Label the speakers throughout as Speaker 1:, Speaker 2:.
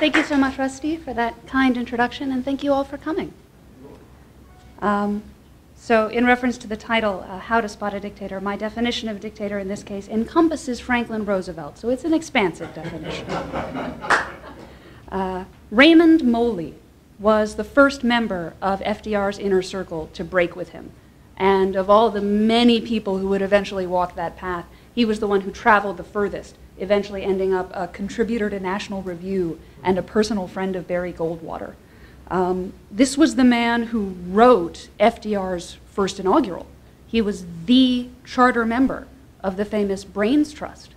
Speaker 1: Thank you so much, Rusty, for that kind introduction, and thank you all for coming. So in reference to the title, How to Spot a Dictator, my definition of dictator in this case encompasses Franklin Roosevelt, so it's an expansive definition. Raymond Moley was the first member of FDR's inner circle to break with him. And of all the many people who would eventually walk that path, he was the one who traveled the furthest, eventually ending up a contributor to National Review and a personal friend of Barry Goldwater. This was the man who wrote FDR's first inaugural. He was the charter member of the famous Brains Trust.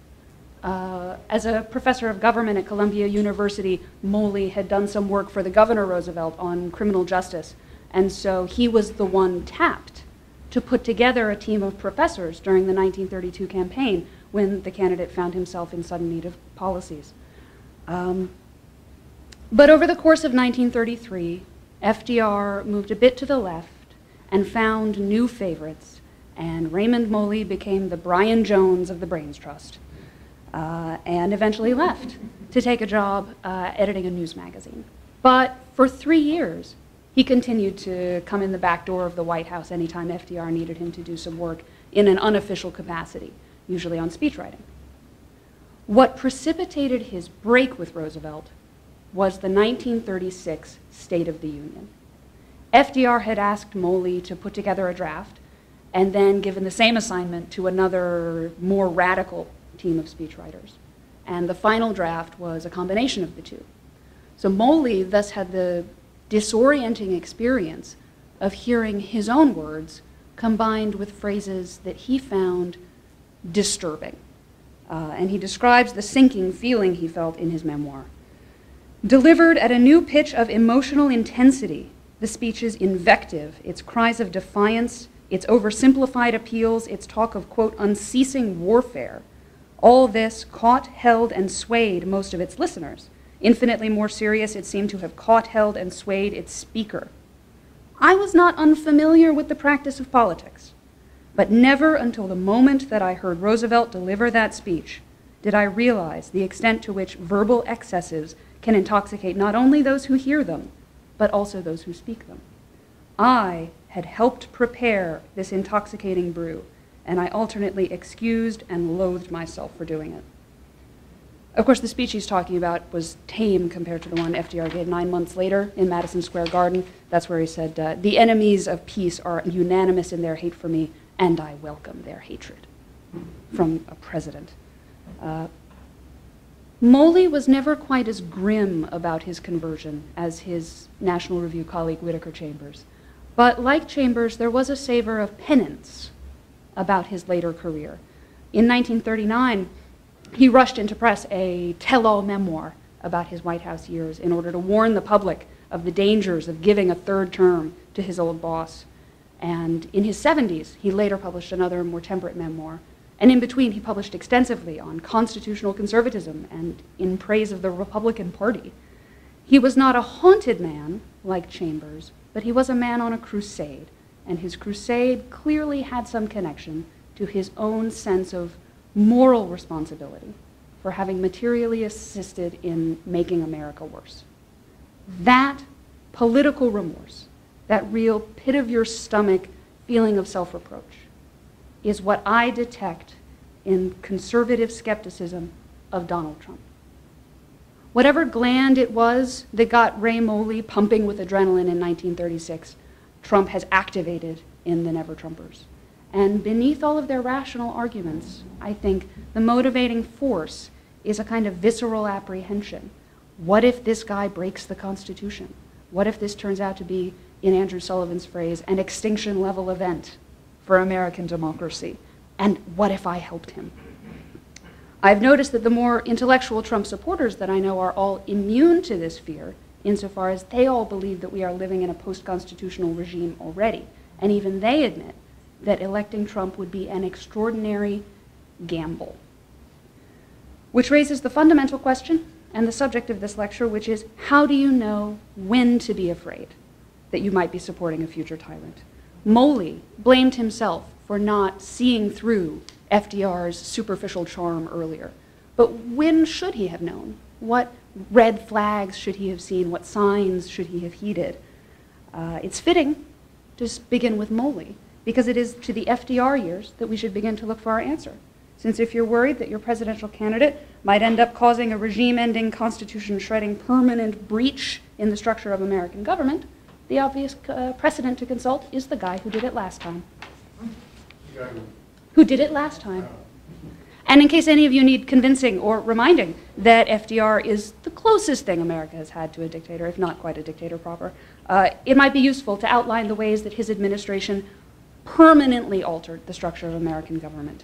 Speaker 1: As a professor of government at Columbia University, Moley had done some work for the Governor Roosevelt on criminal justice, and so he was the one tapped to put together a team of professors during the 1932 campaign when the candidate found himself in sudden need of policies. But over the course of 1933, FDR moved a bit to the left and found new favorites, and Raymond Moley became the Brian Jones of the Brains Trust, and eventually left to take a job editing a news magazine. But for 3 years, he continued to come in the back door of the White House anytime FDR needed him to do some work in an unofficial capacity, usually on speechwriting. What precipitated his break with Roosevelt was the 1936 State of the Union. FDR had asked Moley to put together a draft and then given the same assignment to another, more radical team of speechwriters. And the final draft was a combination of the two. So Moley thus had the disorienting experience of hearing his own words combined with phrases that he found disturbing. And he describes the sinking feeling he felt in his memoir. Delivered at a new pitch of emotional intensity, the speech's invective, its cries of defiance, its oversimplified appeals, its talk of, quote, unceasing warfare, all this caught, held, and swayed most of its listeners. Infinitely more serious, it seemed to have caught, held, and swayed its speaker. I was not unfamiliar with the practice of politics, but never until the moment that I heard Roosevelt deliver that speech did I realize the extent to which verbal excesses can intoxicate not only those who hear them, but also those who speak them. I had helped prepare this intoxicating brew, and I alternately excused and loathed myself for doing it. Of course, the speech he's talking about was tame compared to the one FDR gave 9 months later in Madison Square Garden. That's where he said, the enemies of peace are unanimous in their hate for me, and I welcome their hatred, from a president. Moley was never quite as grim about his conversion as his National Review colleague Whittaker Chambers. But like Chambers, there was a savor of penance about his later career. In 1939, he rushed into press a tell-all memoir about his White House years in order to warn the public of the dangers of giving a third term to his old boss. And in his 70s, he later published another more temperate memoir. And in between, he published extensively on constitutional conservatism and in praise of the Republican Party. He was not a haunted man like Chambers, but he was a man on a crusade, and his crusade clearly had some connection to his own sense of moral responsibility for having materially assisted in making America worse. That political remorse, that real pit-of-your-stomach feeling of self-reproach, is what I detect in conservative skepticism of Donald Trump. Whatever gland it was that got Ray Moley pumping with adrenaline in 1936, Trump has activated in the Never-Trumpers. And beneath all of their rational arguments, I think the motivating force is a kind of visceral apprehension. What if this guy breaks the Constitution? What if this turns out to be, in Andrew Sullivan's phrase, an extinction-level event for American democracy? And what if I helped him? I've noticed that the more intellectual Trump supporters that I know are all immune to this fear, insofar as they all believe that we are living in a post-constitutional regime already. And even they admit that electing Trump would be an extraordinary gamble. Which raises the fundamental question and the subject of this lecture, which is, how do you know when to be afraid that you might be supporting a future tyrant? Moley blamed himself for not seeing through FDR's superficial charm earlier. But when should he have known What red flags should he have seen? What signs should he have heeded? It's fitting to begin with Moley, because it is to the FDR years that we should begin to look for our answer. Since if you're worried that your presidential candidate might end up causing a regime-ending, constitution-shredding, permanent breach in the structure of American government, the obvious precedent to consult is the guy who did it last time. Who did it last time. And in case any of you need convincing or reminding that FDR is the closest thing America has had to a dictator, if not quite a dictator proper, it might be useful to outline the ways that his administration permanently altered the structure of American government.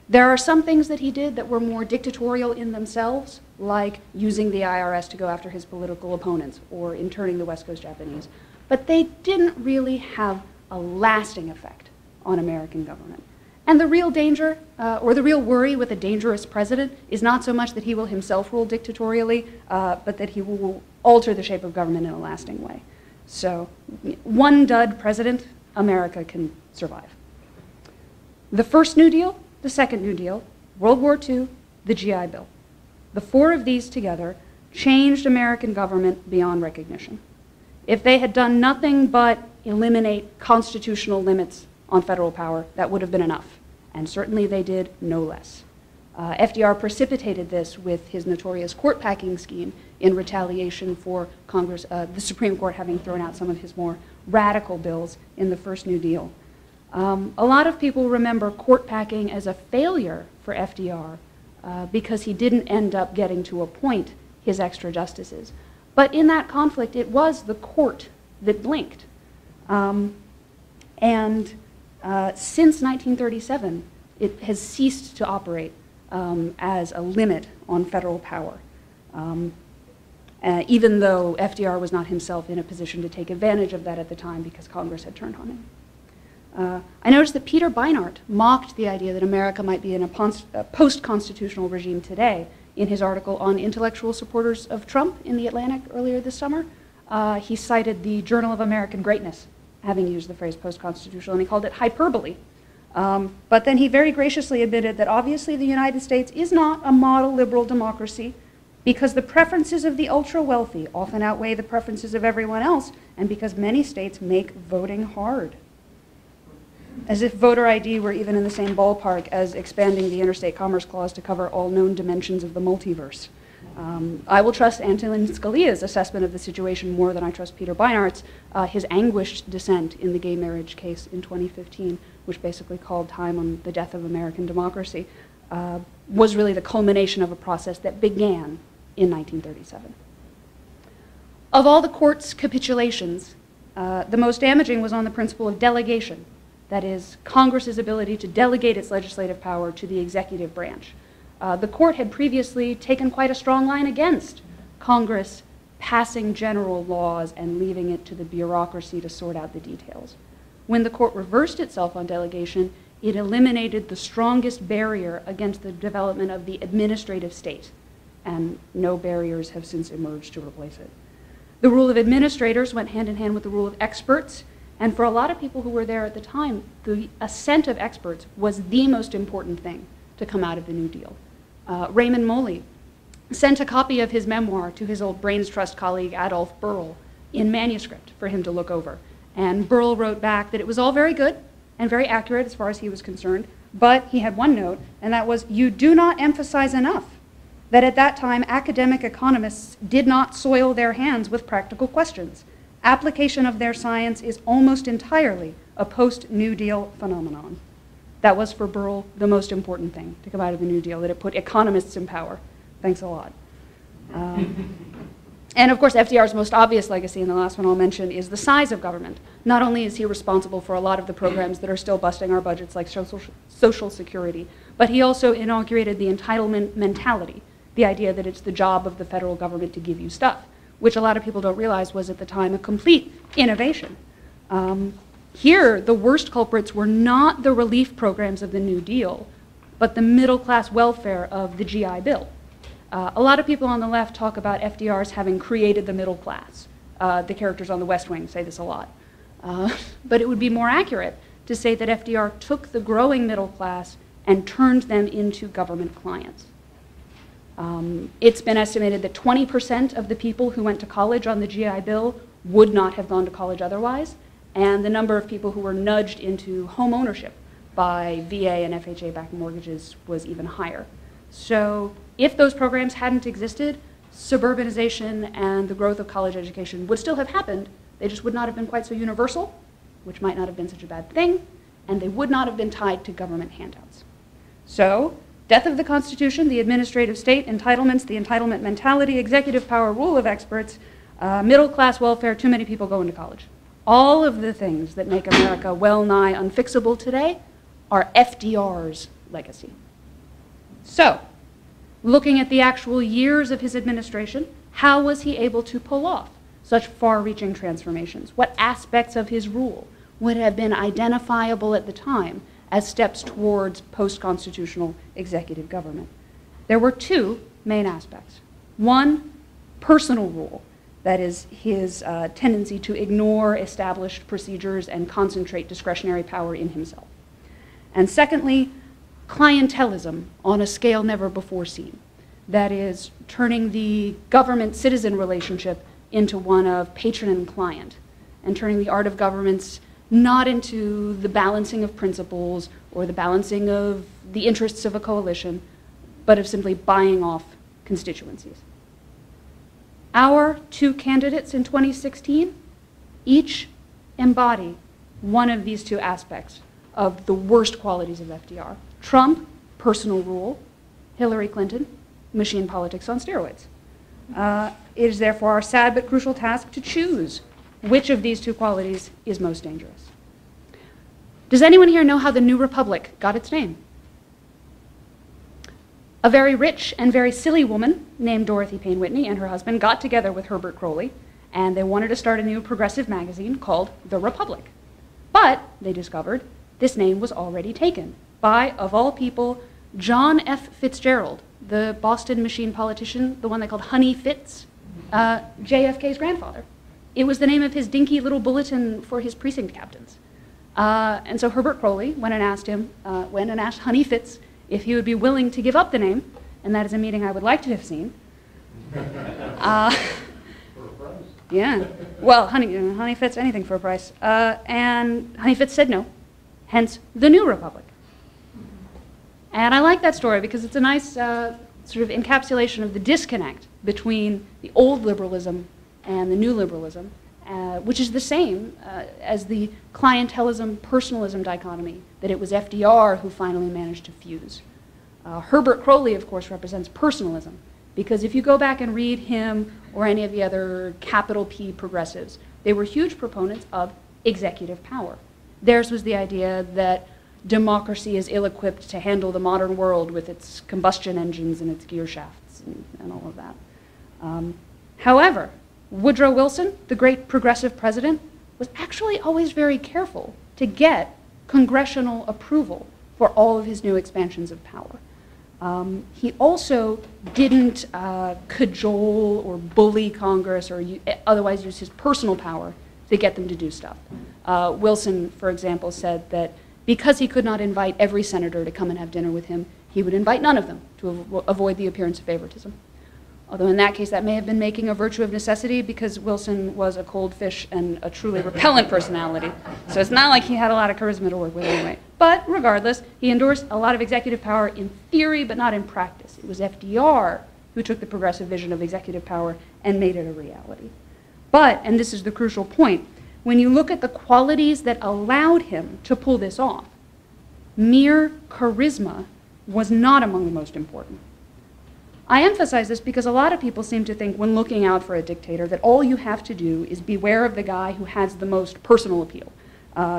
Speaker 1: There are some things that he did that were more dictatorial in themselves, like using the IRS to go after his political opponents or interning the West Coast Japanese. But they didn't really have a lasting effect on American government. And the real danger, or the real worry with a dangerous president, is not so much that he will himself rule dictatorially, but that he will alter the shape of government in a lasting way. So, one dud president, America can survive. The first New Deal, the second New Deal, World War II, the GI Bill. The four of these together changed American government beyond recognition. If they had done nothing but eliminate constitutional limits on federal power, that would have been enough. And certainly they did no less. FDR precipitated this with his notorious court packing scheme in retaliation for Congress, the Supreme Court having thrown out some of his more radical bills in the first New Deal. A lot of people remember court packing as a failure for FDR because he didn't end up getting to appoint his extra justices. But in that conflict, it was the court that blinked. Since 1937, it has ceased to operate as a limit on federal power, even though FDR was not himself in a position to take advantage of that at the time because Congress had turned on him. I noticed that Peter Beinart mocked the idea that America might be in a post-constitutional regime today in his article on intellectual supporters of Trump in The Atlantic earlier this summer. He cited the Journal of American Greatness having used the phrase post-constitutional, and he called it hyperbole. But then he very graciously admitted that obviously the United States is not a model liberal democracy because the preferences of the ultra-wealthy often outweigh the preferences of everyone else, and because many states make voting hard. As if voter ID were even in the same ballpark as expanding the Interstate Commerce Clause to cover all known dimensions of the multiverse. I will trust Antonin Scalia's assessment of the situation more than I trust Peter Beinart's, his anguished dissent in the gay marriage case in 2015, which basically called time on the death of American democracy, was really the culmination of a process that began in 1937. Of all the court's capitulations, the most damaging was on the principle of delegation, that is, Congress's ability to delegate its legislative power to the executive branch. The court had previously taken quite a strong line against Congress passing general laws and leaving it to the bureaucracy to sort out the details. When the court reversed itself on delegation, it eliminated the strongest barrier against the development of the administrative state, and no barriers have since emerged to replace it. The rule of administrators went hand in hand with the rule of experts, and for a lot of people who were there at the time, the assent of experts was the most important thing to come out of the New Deal. Raymond Moley sent a copy of his memoir to his old Brains Trust colleague Adolph Burl in manuscript for him to look over. And Burl wrote back that it was all very good and very accurate as far as he was concerned, but he had one note, and that was, "You do not emphasize enough that at that time academic economists did not soil their hands with practical questions. Application of their science is almost entirely a post-New Deal phenomenon." That was for Burl the most important thing to come out of the New Deal, that it put economists in power. Thanks a lot. And of course, FDR's most obvious legacy, and the last one I'll mention, is the size of government. Not only is he responsible for a lot of the programs that are still busting our budgets, like Social Security, but he also inaugurated the entitlement mentality, the idea that it's the job of the federal government to give you stuff, which a lot of people don't realize was at the time a complete innovation. Here, the worst culprits were not the relief programs of the New Deal, but the middle-class welfare of the GI Bill. A lot of people on the left talk about FDR's having created the middle class. The characters on the West Wing say this a lot. But it would be more accurate to say that FDR took the growing middle class and turned them into government clients. It's been estimated that 20% of the people who went to college on the GI Bill would not have gone to college otherwise, and the number of people who were nudged into home ownership by VA and FHA-backed mortgages was even higher. So if those programs hadn't existed, suburbanization and the growth of college education would still have happened. They just would not have been quite so universal, which might not have been such a bad thing, and they would not have been tied to government handouts. So, death of the Constitution, the administrative state, entitlements, the entitlement mentality, executive power, rule of experts, middle-class welfare, too many people going to college. All of the things that make America well-nigh unfixable today are FDR's legacy. So, looking at the actual years of his administration, how was he able to pull off such far-reaching transformations? What aspects of his rule would have been identifiable at the time as steps towards post-constitutional executive government? There were two main aspects. One, personal rule, that is his tendency to ignore established procedures and concentrate discretionary power in himself. And secondly, clientelism on a scale never before seen. That is, turning the government-citizen relationship into one of patron and client, and turning the art of governments not into the balancing of principles or the balancing of the interests of a coalition, but of simply buying off constituencies. Our two candidates in 2016 each embody one of these two aspects of the worst qualities of FDR. Trump, personal rule; Hillary Clinton, machine politics on steroids. It is therefore our sad but crucial task to choose which of these two qualities is most dangerous. Does anyone here know how the New Republic got its name? A very rich and very silly woman named Dorothy Payne Whitney and her husband got together with Herbert Croly, and they wanted to start a new progressive magazine called The Republic. But, they discovered, this name was already taken by, of all people, John F. Fitzgerald, the Boston machine politician, the one they called Honey Fitz, JFK's grandfather. It was the name of his dinky little bulletin for his precinct captains. And so Herbert Croly went and asked Honey Fitz if he would be willing to give up the name, and that is a meeting I would like to have seen. Yeah, well, Honey Fitz, anything for a price. And Honey Fitz said no, hence the New Republic. And I like that story because it's a nice sort of encapsulation of the disconnect between the old liberalism and the new liberalism, which is the same as the clientelism-personalism dichotomy that it was FDR who finally managed to fuse. Herbert Croly, of course, represents personalism, because if you go back and read him or any of the other capital P progressives, they were huge proponents of executive power. Theirs was the idea that democracy is ill-equipped to handle the modern world with its combustion engines and its gear shafts and all of that. However, Woodrow Wilson, the great progressive president, was actually always very careful to get congressional approval for all of his new expansions of power. He also didn't cajole or bully Congress or otherwise use his personal power to get them to do stuff. Wilson, for example, said that because he could not invite every senator to come and have dinner with him, he would invite none of them to avoid the appearance of favoritism. Although in that case, that may have been making a virtue of necessity because Wilson was a cold fish and a truly repellent personality. So it's not like he had a lot of charisma to work with anyway. But regardless, he endorsed a lot of executive power in theory, but not in practice. It was FDR who took the progressive vision of executive power and made it a reality. But, and this is the crucial point, when you look at the qualities that allowed him to pull this off, mere charisma was not among the most important. I emphasize this because a lot of people seem to think when looking out for a dictator that all you have to do is beware of the guy who has the most personal appeal,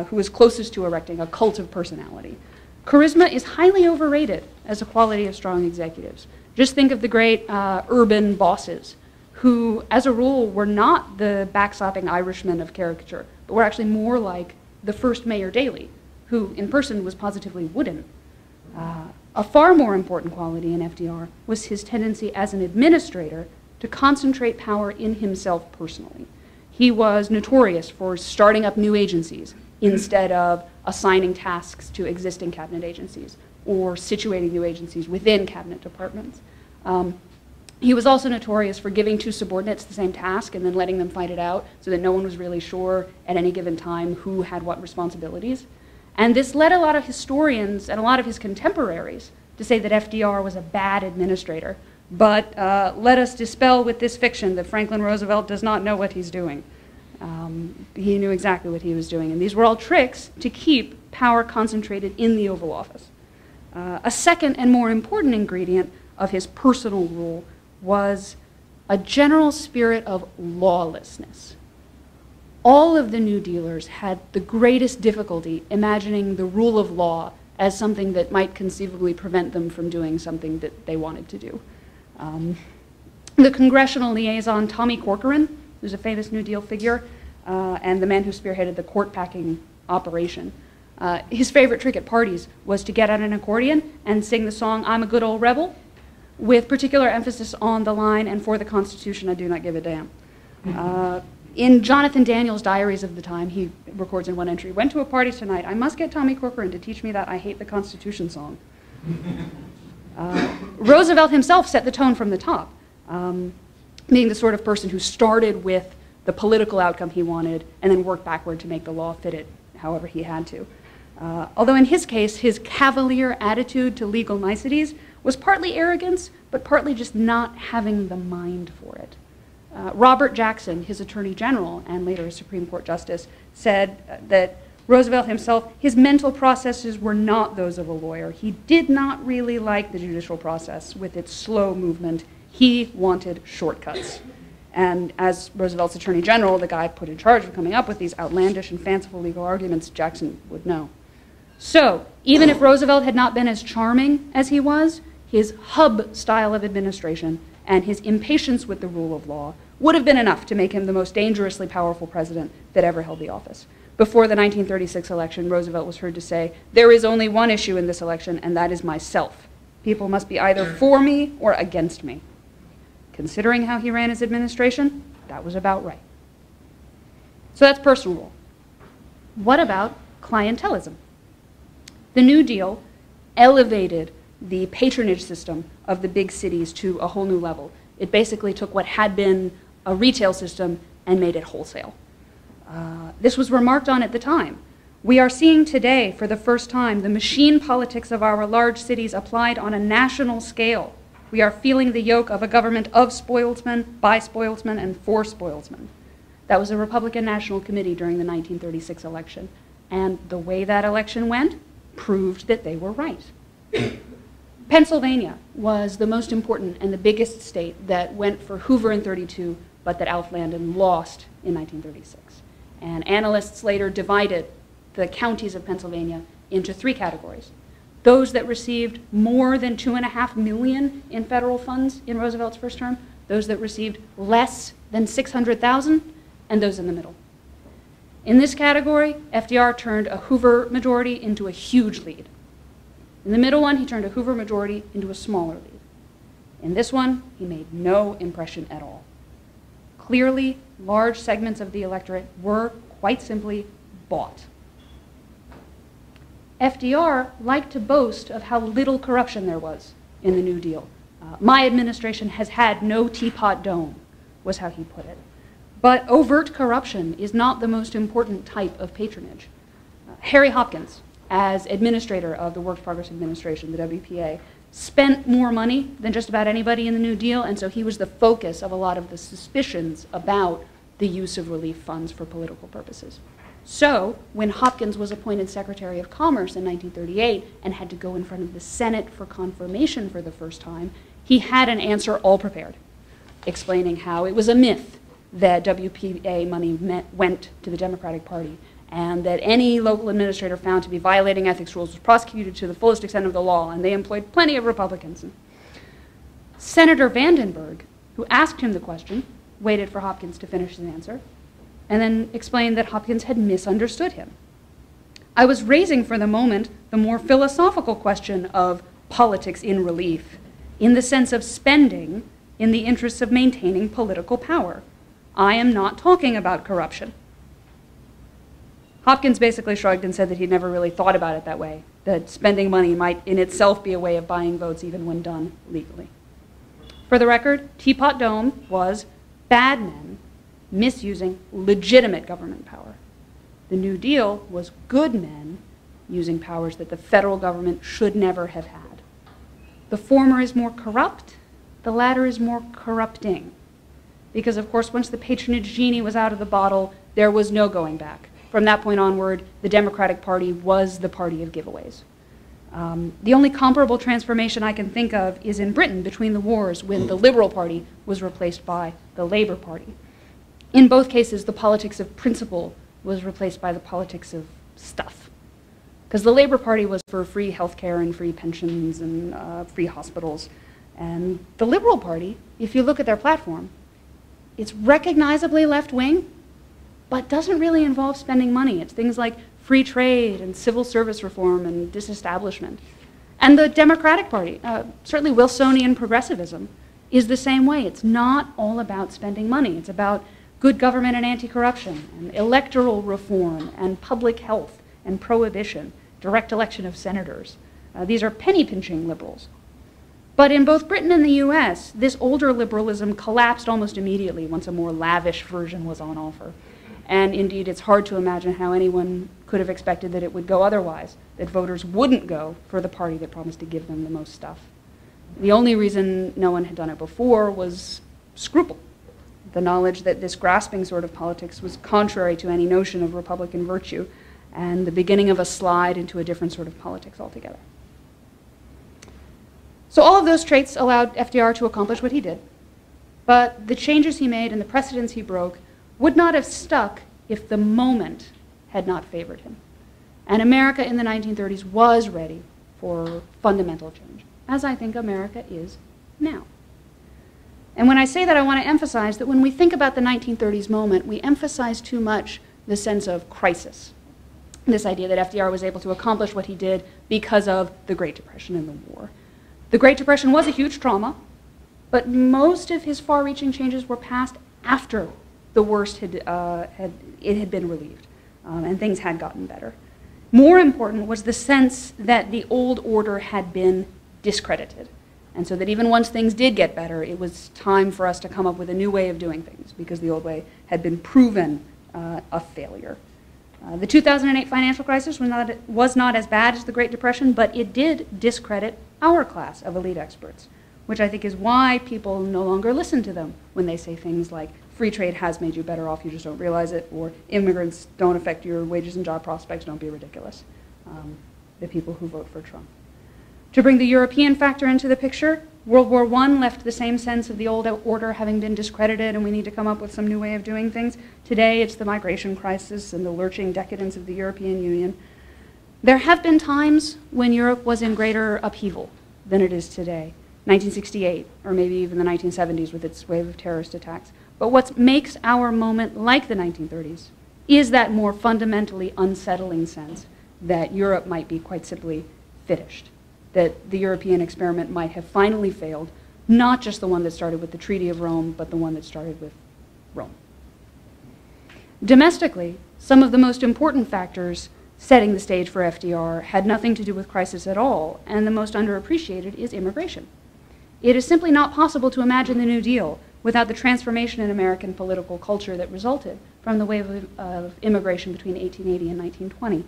Speaker 1: who is closest to erecting a cult of personality. Charisma is highly overrated as a quality of strong executives. Just think of the great urban bosses who, as a rule, were not the backsopping Irishmen of caricature, but were actually more like the first Mayor Daley, who in person was positively wooden. A far more important quality in FDR was his tendency as an administrator to concentrate power in himself personally. He was notorious for starting up new agencies instead of assigning tasks to existing cabinet agencies or situating new agencies within cabinet departments. He was also notorious for giving two subordinates the same task and then letting them fight it out so that no one was really sure at any given time who had what responsibilities. And this led a lot of historians and a lot of his contemporaries to say that FDR was a bad administrator. But let us dispel with this fiction that Franklin Roosevelt does not know what he's doing. He knew exactly what he was doing. And these were all tricks to keep power concentrated in the Oval Office. A second and more important ingredient of his personal rule was a general spirit of lawlessness. All of the New Dealers had the greatest difficulty imagining the rule of law as something that might conceivably prevent them from doing something that they wanted to do. The Congressional Liaison, Tommy Corcoran, who's a famous New Deal figure, and the man who spearheaded the court-packing operation, his favorite trick at parties was to get out an accordion and sing the song, "I'm a Good Old Rebel," with particular emphasis on the line, "and for the Constitution, I do not give a damn." In Jonathan Daniels' diaries of the time, he records in one entry, "Went to a party tonight. I must get Tommy Corcoran to teach me that I hate the Constitution song." Roosevelt himself set the tone from the top, being the sort of person who started with the political outcome he wanted and then worked backward to make the law fit it however he had to. Although in his case, his cavalier attitude to legal niceties was partly arrogance, but partly just not having the mind for it. Robert Jackson, his Attorney General and later a Supreme Court Justice, said that Roosevelt himself, his mental processes were not those of a lawyer. He did not really like the judicial process with its slow movement. He wanted shortcuts. And as Roosevelt's Attorney General, the guy put in charge of coming up with these outlandish and fanciful legal arguments, Jackson would know. So, even if Roosevelt had not been as charming as he was, his hub style of administration and his impatience with the rule of law would have been enough to make him the most dangerously powerful president that ever held the office. Before the 1936 election, Roosevelt was heard to say, "There is only one issue in this election, and that is myself. People must be either for me or against me." Considering how he ran his administration, that was about right. So that's personal rule. What about clientelism? The New Deal elevated the patronage system of the big cities to a whole new level. It basically took what had been a retail system and made it wholesale. This was remarked on at the time. We are seeing today, for the first time, the machine politics of our large cities applied on a national scale. We are feeling the yoke of a government of spoilsmen, by spoilsmen, and for spoilsmen. That was a Republican National Committee during the 1936 election. And the way that election went proved that they were right. Pennsylvania was the most important and the biggest state that went for Hoover in 32, but that Alf Landon lost in 1936. And analysts later divided the counties of Pennsylvania into three categories. Those that received more than $2.5 million in federal funds in Roosevelt's first term, those that received less than $600,000, and those in the middle. In this category, FDR turned a Hoover majority into a huge lead. In the middle one, he turned a Hoover majority into a smaller lead. In this one, he made no impression at all. Clearly, large segments of the electorate were, quite simply, bought. FDR liked to boast of how little corruption there was in the New Deal. My administration has had no teapot dome, was how he put it. But overt corruption is not the most important type of patronage. Harry Hopkins, as administrator of the Works Progress Administration, the WPA, spent more money than just about anybody in the New Deal, and so he was the focus of a lot of the suspicions about the use of relief funds for political purposes. So, when Hopkins was appointed Secretary of Commerce in 1938 and had to go in front of the Senate for confirmation for the first time, he had an answer all prepared, explaining how it was a myth that WPA money went to the Democratic Party, and that any local administrator found to be violating ethics rules was prosecuted to the fullest extent of the law, and they employed plenty of Republicans. Senator Vandenberg, who asked him the question, waited for Hopkins to finish his answer, and then explained that Hopkins had misunderstood him. I was raising for the moment the more philosophical question of politics in relief, in the sense of spending in the interests of maintaining political power. I am not talking about corruption. Hopkins basically shrugged and said that he'd never really thought about it that way, that spending money might in itself be a way of buying votes even when done legally. For the record, Teapot Dome was bad men misusing legitimate government power. The New Deal was good men using powers that the federal government should never have had. The former is more corrupt, the latter is more corrupting. Because, of course, once the patronage genie was out of the bottle, there was no going back. From that point onward, the Democratic Party was the party of giveaways. The only comparable transformation I can think of is in Britain between the wars, when the Liberal Party was replaced by the Labour Party. In both cases, the politics of principle was replaced by the politics of stuff. Because the Labour Party was for free healthcare and free pensions and free hospitals. And the Liberal Party, if you look at their platform, it's recognizably left-wing, but doesn't really involve spending money. It's things like free trade and civil service reform and disestablishment. And the Democratic Party, certainly Wilsonian progressivism, is the same way. It's not all about spending money. It's about good government and anti-corruption, and electoral reform, and public health, and prohibition, direct election of senators. These are penny-pinching liberals. But in both Britain and the US, this older liberalism collapsed almost immediately once a more lavish version was on offer. And indeed, it's hard to imagine how anyone could have expected that it would go otherwise, that voters wouldn't go for the party that promised to give them the most stuff. The only reason no one had done it before was scruple, the knowledge that this grasping sort of politics was contrary to any notion of Republican virtue, and the beginning of a slide into a different sort of politics altogether. So all of those traits allowed FDR to accomplish what he did. But the changes he made and the precedents he broke would not have stuck if the moment had not favored him. And America in the 1930s was ready for fundamental change, as I think America is now. And when I say that, I want to emphasize that when we think about the 1930s moment, we emphasize too much the sense of crisis. This idea that FDR was able to accomplish what he did because of the Great Depression and the war. The Great Depression was a huge trauma, but most of his far-reaching changes were passed after the worst had been relieved, and things had gotten better. More important was the sense that the old order had been discredited, and so that even once things did get better, it was time for us to come up with a new way of doing things, because the old way had been proven a failure. The 2008 financial crisis was not as bad as the Great Depression, but it did discredit our class of elite experts, which I think is why people no longer listen to them when they say things like, free trade has made you better off, you just don't realize it, or immigrants don't affect your wages and job prospects, don't be ridiculous. The people who vote for Trump. To bring the European factor into the picture, World War I left the same sense of the old order having been discredited and we need to come up with some new way of doing things. Today, it's the migration crisis and the lurching decadence of the European Union. There have been times when Europe was in greater upheaval than it is today. 1968, or maybe even the 1970s with its wave of terrorist attacks. But what makes our moment like the 1930s is that more fundamentally unsettling sense that Europe might be quite simply finished, that the European experiment might have finally failed, not just the one that started with the Treaty of Rome, but the one that started with Rome. Domestically, some of the most important factors setting the stage for FDR had nothing to do with crisis at all, and the most underappreciated is immigration. It is simply not possible to imagine the New Deal without the transformation in American political culture that resulted from the wave of immigration between 1880 and 1920.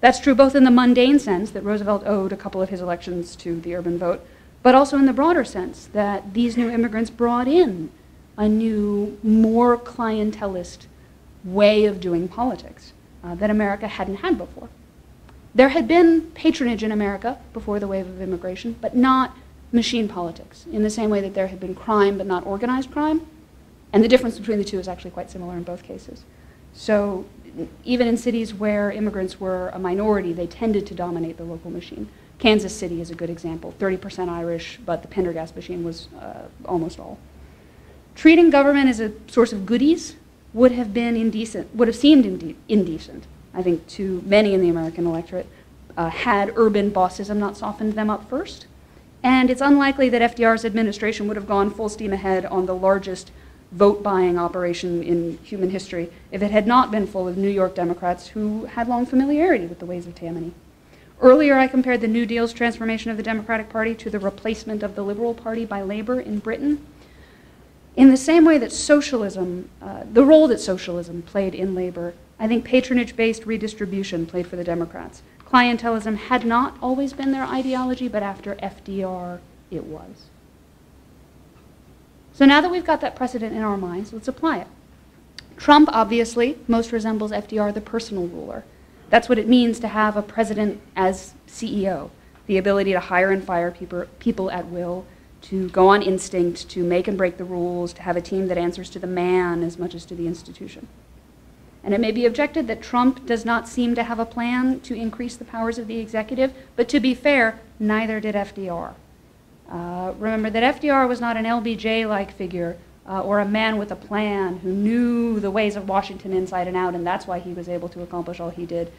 Speaker 1: That's true both in the mundane sense that Roosevelt owed a couple of his elections to the urban vote, but also in the broader sense that these new immigrants brought in a new, more clientelist way of doing politics that America hadn't had before. There had been patronage in America before the wave of immigration, but not machine politics, in the same way that there had been crime but not organized crime. And the difference between the two is actually quite similar in both cases. So even in cities where immigrants were a minority, they tended to dominate the local machine. Kansas City is a good example, 30% Irish, but the Pendergast machine was almost all. Treating government as a source of goodies would have been indecent, would have seemed indecent, I think, to many in the American electorate, had urban bossism not softened them up first. And it's unlikely that FDR's administration would have gone full steam ahead on the largest vote-buying operation in human history if it had not been full of New York Democrats who had long familiarity with the ways of Tammany. Earlier, I compared the New Deal's transformation of the Democratic Party to the replacement of the Liberal Party by Labour in Britain. In the same way that socialism, the role that socialism played in Labour, I think patronage-based redistribution played for the Democrats. Clientelism had not always been their ideology, but after FDR, it was. So now that we've got that precedent in our minds, let's apply it. Trump, obviously, most resembles FDR, the personal ruler. That's what it means to have a president as CEO, the ability to hire and fire people at will, to go on instinct, to make and break the rules, to have a team that answers to the man as much as to the institution. And it may be objected that Trump does not seem to have a plan to increase the powers of the executive, but to be fair, neither did FDR. Remember that FDR was not an LBJ-like figure or a man with a plan who knew the ways of Washington inside and out, and that's why he was able to accomplish all he did.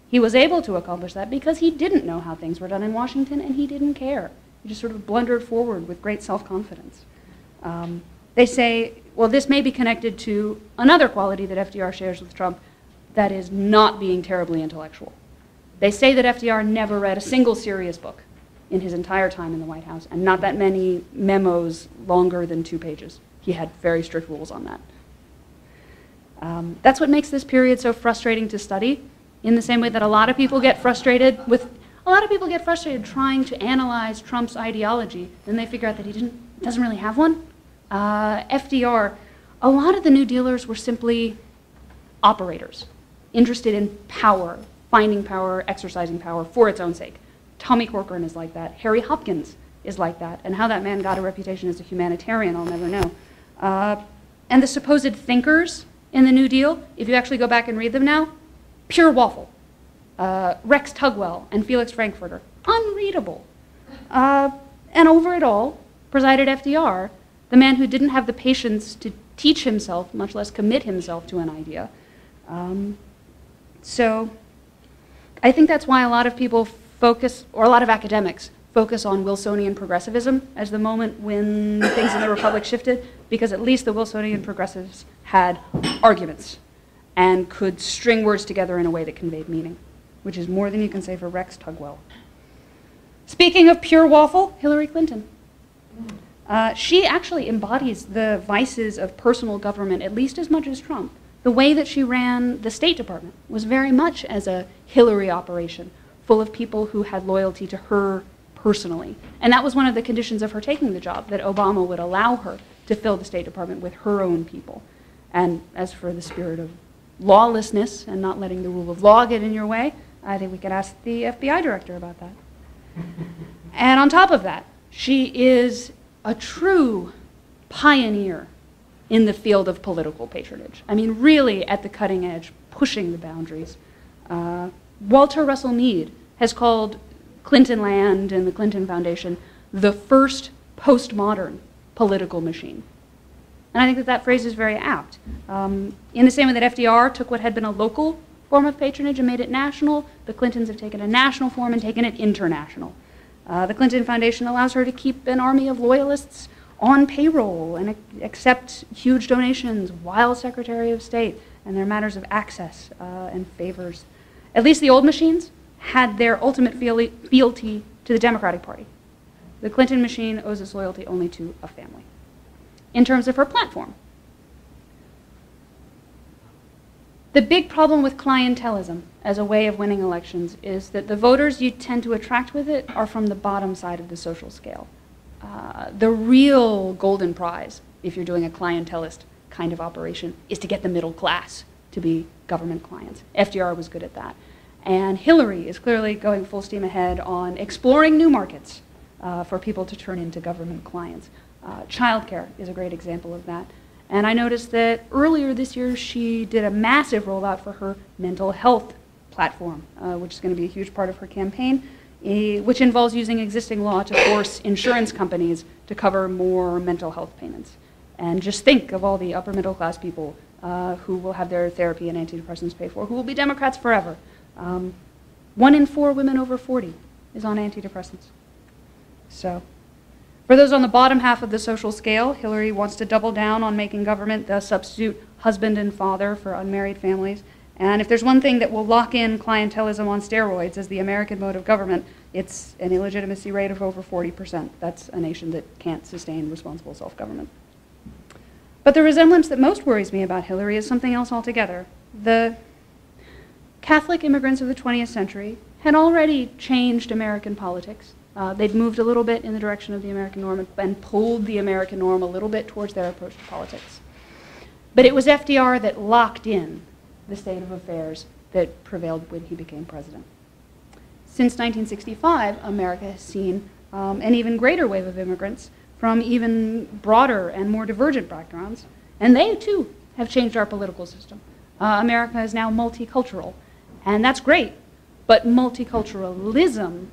Speaker 1: He was able to accomplish that because he didn't know how things were done in Washington, and he didn't care. He just sort of blundered forward with great self-confidence. They say, well, this may be connected to another quality that FDR shares with Trump, that is not being terribly intellectual. They say that FDR never read a single serious book in his entire time in the White House, and not that many memos longer than 2 pages. He had very strict rules on that. That's what makes this period so frustrating to study, in the same way that a lot of people get frustrated trying to analyze Trump's ideology, then they figure out that he doesn't really have one. FDR, a lot of the New Dealers were simply operators, interested in power, finding power, exercising power for its own sake. Tommy Corcoran is like that. Harry Hopkins is like that. And how that man got a reputation as a humanitarian, I'll never know. And the supposed thinkers in the New Deal, if you actually go back and read them now, pure waffle. Rex Tugwell and Felix Frankfurter, unreadable. And over it all presided FDR, the man who didn't have the patience to teach himself, much less commit himself to an idea. So I think that's why a lot of people focus, or a lot of academics, focus on Wilsonian progressivism as the moment when things in the Republic shifted, because at least the Wilsonian progressives had arguments and could string words together in a way that conveyed meaning, which is more than you can say for Rex Tugwell. Speaking of pure waffle, Hillary Clinton. She actually embodies the vices of personal government at least as much as Trump. The way that she ran the State Department was very much as a Hillary operation, full of people who had loyalty to her personally. And that was one of the conditions of her taking the job, that Obama would allow her to fill the State Department with her own people. And as for the spirit of lawlessness and not letting the rule of law get in your way, I think we could ask the FBI director about that. And on top of that, she is a true pioneer in the field of political patronage. I mean, really at the cutting edge, pushing the boundaries. Walter Russell Mead has called Clinton Land and the Clinton Foundation the first postmodern political machine. And I think that that phrase is very apt. In the same way that FDR took what had been a local form of patronage and made it national, the Clintons have taken a national form and taken it international. The Clinton Foundation allows her to keep an army of loyalists on payroll and accept huge donations while Secretary of State, and there are matters of access and favors. At least the old machines had their ultimate fealty to the Democratic Party. The Clinton machine owes its loyalty only to a family. In terms of her platform, the big problem with clientelism as a way of winning elections is that the voters you tend to attract with it are from the bottom side of the social scale. The real golden prize, if you're doing a clientelist kind of operation, is to get the middle class to be government clients. FDR was good at that. And Hillary is clearly going full steam ahead on exploring new markets for people to turn into government clients. Childcare is a great example of that. And I noticed that earlier this year she did a massive rollout for her mental health platform, which is going to be a huge part of her campaign, which involves using existing law to force insurance companies to cover more mental health payments. And just think of all the upper middle class people who will have their therapy and antidepressants paid for, who will be Democrats forever. 1 in 4 women over 40 is on antidepressants. So, for those on the bottom half of the social scale, Hillary wants to double down on making government the substitute husband and father for unmarried families, And if there's one thing that will lock in clientelism on steroids as the American mode of government, it's an illegitimacy rate of over 40%. That's a nation that can't sustain responsible self-government. But the resemblance that most worries me about Hillary is something else altogether. The Catholic immigrants of the 20th century had already changed American politics. They'd moved a little bit in the direction of the American norm and pulled the American norm a little bit towards their approach to politics. But it was FDR that locked in the state of affairs that prevailed when he became president. Since 1965, America has seen an even greater wave of immigrants from even broader and more divergent backgrounds, and they too have changed our political system. America is now multicultural, and that's great, but multiculturalism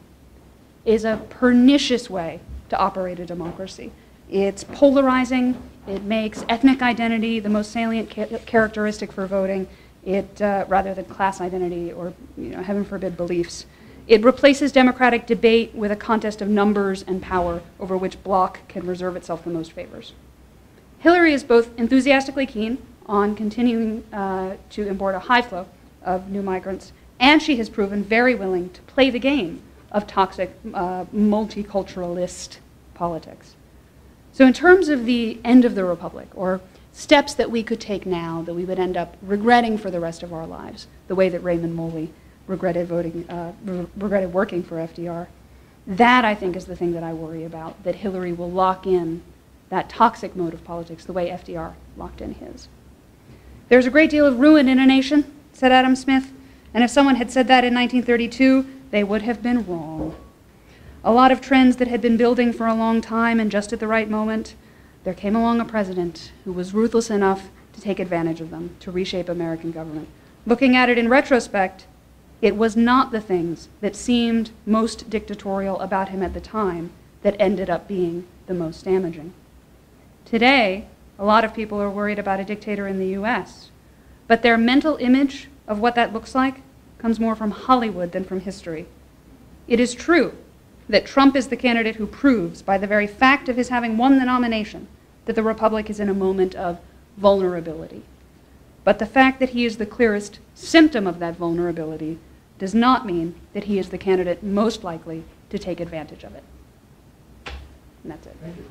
Speaker 1: is a pernicious way to operate a democracy. It's polarizing, it makes ethnic identity the most salient characteristic for voting, rather than class identity or, heaven forbid, beliefs. It replaces democratic debate with a contest of numbers and power over which bloc can reserve itself the most favors. Hillary is both enthusiastically keen on continuing to import a high flow of new migrants, and she has proven very willing to play the game of toxic multiculturalist politics. So in terms of the end of the Republic, or steps that we could take now that we would end up regretting for the rest of our lives, the way that Raymond Moley regretted working for FDR, that I think is the thing that I worry about, that Hillary will lock in that toxic mode of politics the way FDR locked in his. There's a great deal of ruin in a nation, said Adam Smith, and if someone had said that in 1932, they would have been wrong. A lot of trends that had been building for a long time, and just at the right moment, there came along a president who was ruthless enough to take advantage of them, to reshape American government. Looking at it in retrospect, it was not the things that seemed most dictatorial about him at the time that ended up being the most damaging. Today, a lot of people are worried about a dictator in the US, but their mental image of what that looks like comes more from Hollywood than from history. It is true that Trump is the candidate who proves, by the very fact of his having won the nomination, that the Republic is in a moment of vulnerability. But the fact that he is the clearest symptom of that vulnerability does not mean that he is the candidate most likely to take advantage of it. And that's it.
Speaker 2: Thank you.